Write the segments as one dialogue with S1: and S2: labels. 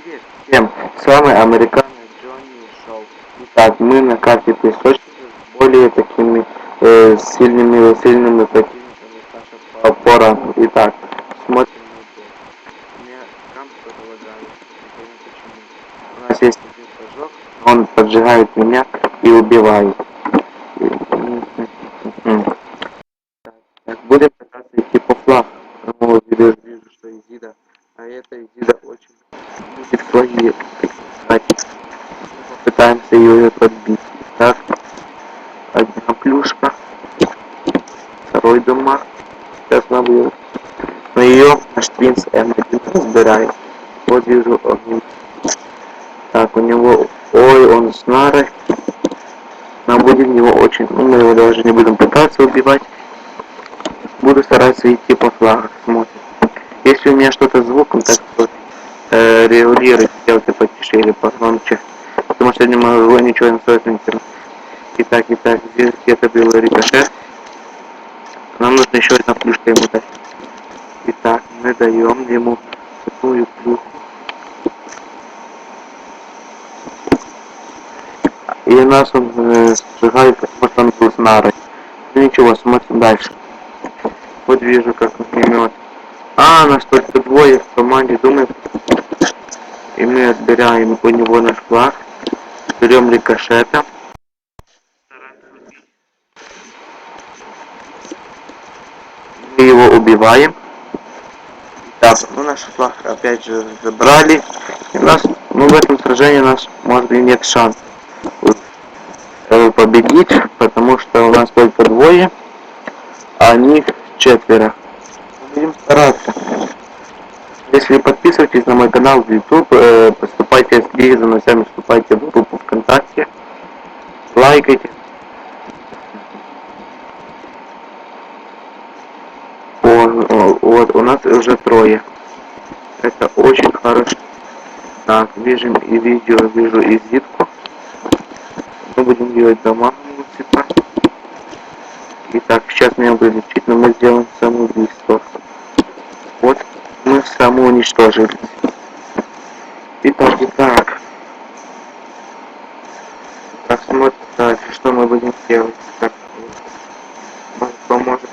S1: Привет всем! С вами американец Джонни Шоу. Итак, мы на карте песочницы с более такими сильными противниками Саша по рангу. Итак, смотрим на бой. У меня экран что-то лагает. Не пойму почему. У нас есть один прыжок, но он поджигает меня и убивает. Так, будем пытаться идти по флагу. Ну, вижу, что Изида. А эта Изида очень любит свои, так сказать. Попытаемся ее подбить. Так, одна плюшка, второй дамаг. Сейчас надо на ее наш принц М1 разбирает. Вот вижу огонь. Так, у него, ой, он с нарой. Нам будет его очень, ну мы его даже не будем пытаться убивать. Буду стараться идти по флагу, смотрим. Если у меня что-то с звуком, так что регулируйте, сделайте потише или погромче. Потому что я не могу ничего настроить на интернет. Итак, здесь где-то был рикошет. Нам нужно еще одна плюшка ему дать. Итак, мы даем ему такую плюшку. И нас он сжигает, потому что он был с нарой. Ну ничего, смотрим дальше. Вот вижу, как он гнет. А, нас только двое в команде, думаю. И мы отбираем у него наш флаг. Берем рикошета. Мы его убиваем. Так, ну наш флаг опять же забрали. И у нас, ну в этом сражении у нас может и нет шансов победить, потому что у нас только двое, а них четверо. Будем стараться. Если подписывайтесь на мой канал в YouTube, поступайте, следите за новостями, вступайте в группу ВКонтакте, лайкайте. Вот, у нас уже трое. Это очень хорошо. Так, вижу и видео, вижу и зитку. Мы будем делать дома муниципа. Итак, сейчас меня будет лечить, но мы сделаем самоубийство. Вот, мы самоуничтожились. Итак. Так, смотрим дальше, что мы будем делать. Так, может поможет.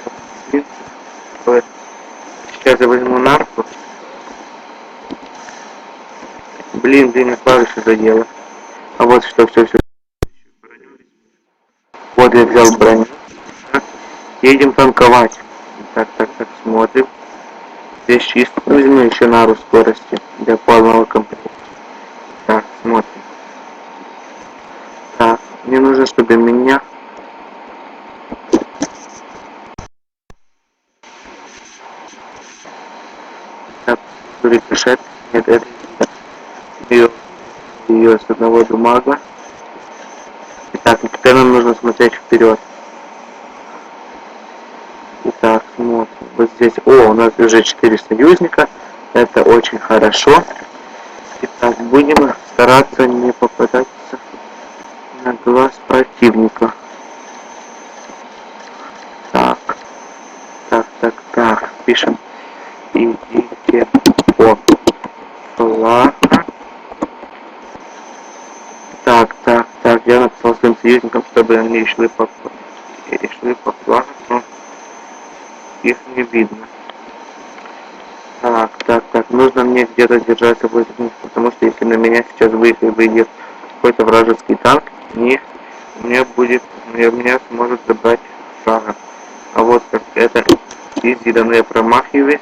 S1: Сейчас я возьму нарку. Блин, время клавиши задела. А вот что, все. Вот я взял броню. Так, едем танковать. Так, смотрим. Здесь чисто. Возьму еще нару скорости для полного комплекта. Так, смотрим. Так, мне нужно, чтобы меня... Так, рикошет. Нет, это ее с одного дамага. Итак, теперь нам нужно смотреть вперед. Итак, смотрим. Вот здесь, у нас уже 4 союзника. Это очень хорошо. Итак, будем стараться не попадаться на глаз противника. Так. Пишем. Идите по флагу. Так. Я написал своим союзникам, чтобы они шли по флагу, но их не видно. Так. Нужно мне где-то держаться возле них, потому что если на меня сейчас выйдет какой-то вражеский танк, меня сможет забрать флага. А вот как это Изида, но я промахиваюсь.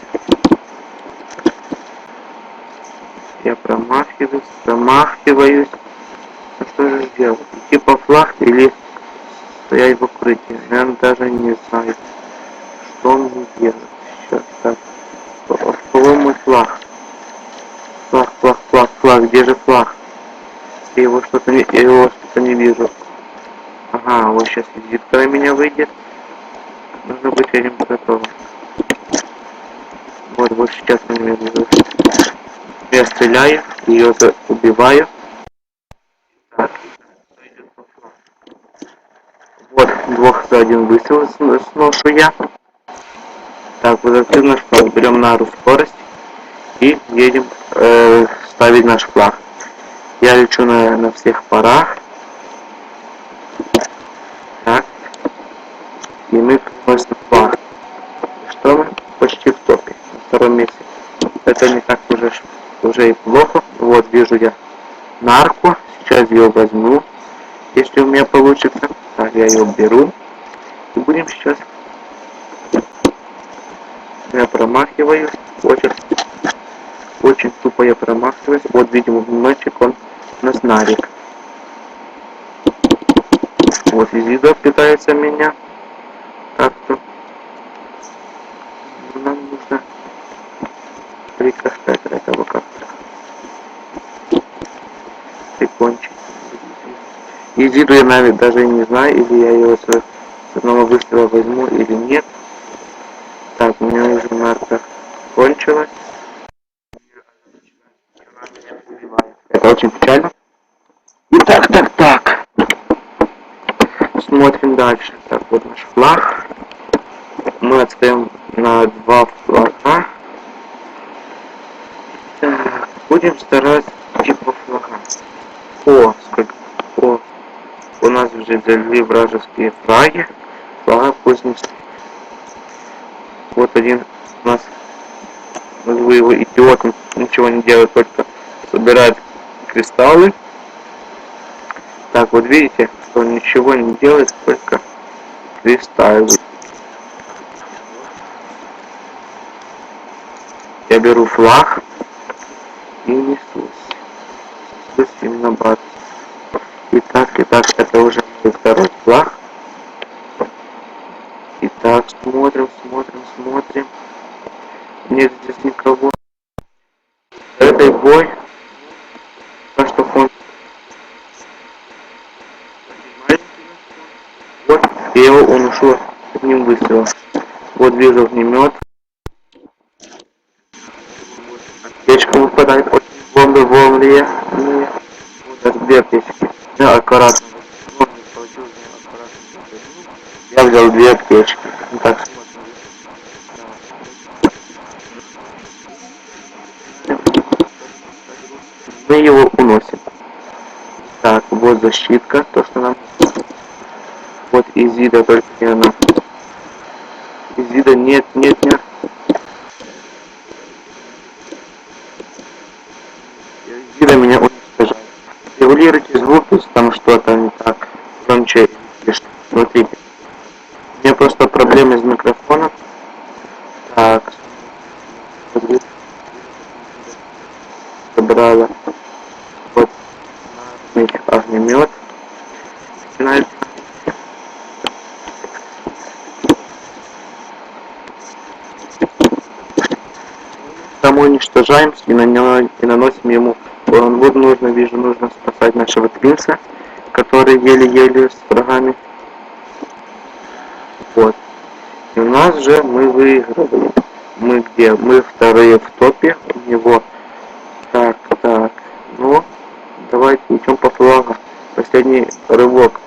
S1: Ну что же сделать? Идти по флаг или стоять в укрытии? Я даже не знаю, что мне делать. Сейчас так. В кого мой флаг? Флаг, где же флаг? Я его что-то не вижу. Ага, вот сейчас визит, когда меня выйдет. Нужно быть этим готовым. Вот сейчас он меня вижу. Я стреляю, ее убиваю. Так. Вот, 2 за 1 выстрел сношу я. Так, вот активно что берем нару скорость и едем поставить наш флаг. Я лечу на всех парах. Так. И мы приносим флаг. Что мы? Почти в топе. На втором месте. Это не так уже и плохо. Вот вижу я нарку. Сейчас ее возьму. Если у меня получится. Так, я ее беру. И будем сейчас. Я промахиваюсь. Очень тупо я промахиваюсь. Вот видим огнеметчик, он у нас нарик. Вот Изида пытается меня как-то. Нам нужно прикоснуть этого как-то. Прикончить. Изиду я, наверное, даже не знаю, или я его с одного выстрела возьму или нет. Так, у меня уже нарка кончилась. Это очень печально. И так. Смотрим дальше. Так, вот наш флаг. Мы отстаем на 2 флага. Так, будем стараться типа флага. О, у нас уже взяли вражеские флаги. Флага пусть не стоит. Вот один у нас, назову его идиотом, ничего не делает, только собирает кристаллы. Так, вот видите, что он ничего не делает, только кристаллы. Я беру флаг и несусь. Именно бат. Итак, это уже мой второй флаг. Итак, смотрим. Нет здесь никого. Этой бой. Так что фон. Вот, и его он ушел одним выстрелом. Вот вижу огнемет. Аптечка выпадает, очень бомбы вовремя. Вот даже 2 аптечки. Я аккуратно. Я взял 2 аптечки. Так, мы его уносим. Так, вот защитка, то что нам. Вот Изида, только не она. Изида, нет. Изида меня уничтожает. Регулируйте звук, если там что-то не так. Громче. Смотрите. У меня просто проблемы с микрофоном. Так. Собрала. Вот. Огнемет. Начинает. Там уничтожаем и наносим ему урон. Вот нужно спасать нашего принца, который еле-еле с врагами. Вот. И у нас же мы выиграли. Мы где? Мы вторые в топе. У него. Так. Ну, давайте идем по флагу. Последний рывок.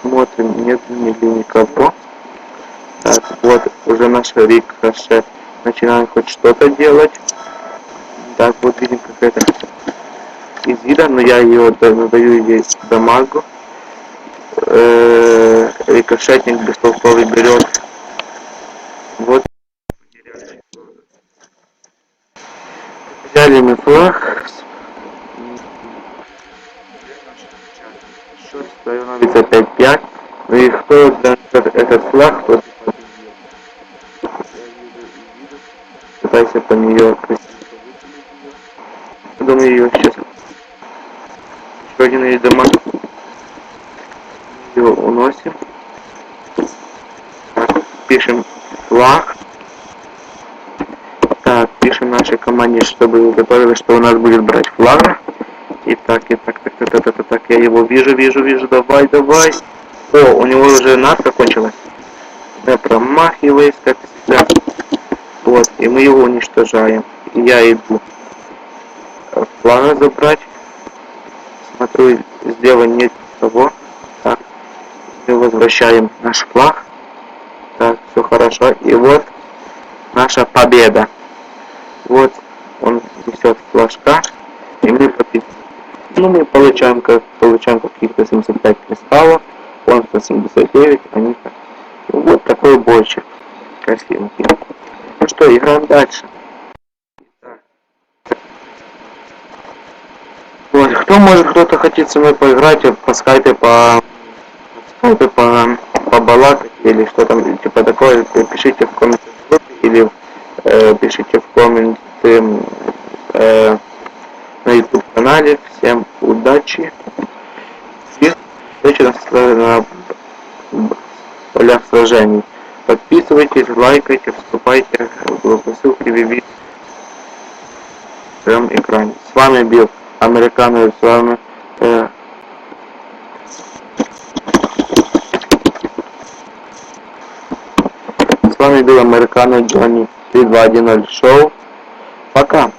S1: Смотрим, нет ли никого. Так, вот уже наш рикошет. Начинаем хоть что-то делать. Так, вот видим какая-то Изида, но я ее даю ей дамагу. Рикошетник бестолковый берет. Вот. Взяли мы флаг. Счет становится 5-5. Ну и кто этот флаг, тот пытайся по нее красиво. Думаю, ее сейчас еще один из дамаг. Его уносим. Так, пишем флаг. Так, пишем нашей команде, чтобы готовили, что у нас будет брать флаг. Итак, я его вижу, давай. О, у него уже нарка кончилась. Я промахиваюсь, как всегда. Вот, и мы его уничтожаем. Я иду флага забрать. Смотрю, слева нет никого. Так, мы возвращаем наш флаг. Так, все хорошо. И вот наша победа. Вот он несет флажка. Ну, мы получаем каких-то 75 кристаллов, он 179, они так. Вот такой больше красивенький. Ну что, играем дальше. Вот, кто-то хотит со мной поиграть по скайпе, побалакать или что там, типа такое, пишите в комменты или пишите в комменты на YouTube канале. Всем удачи и встречи на полях сражений. Подписывайтесь, лайкайте, вступайте в ссылки в своем экране. С вами был Американо, с вами был Американо Джонни 3210 Шоу. Пока!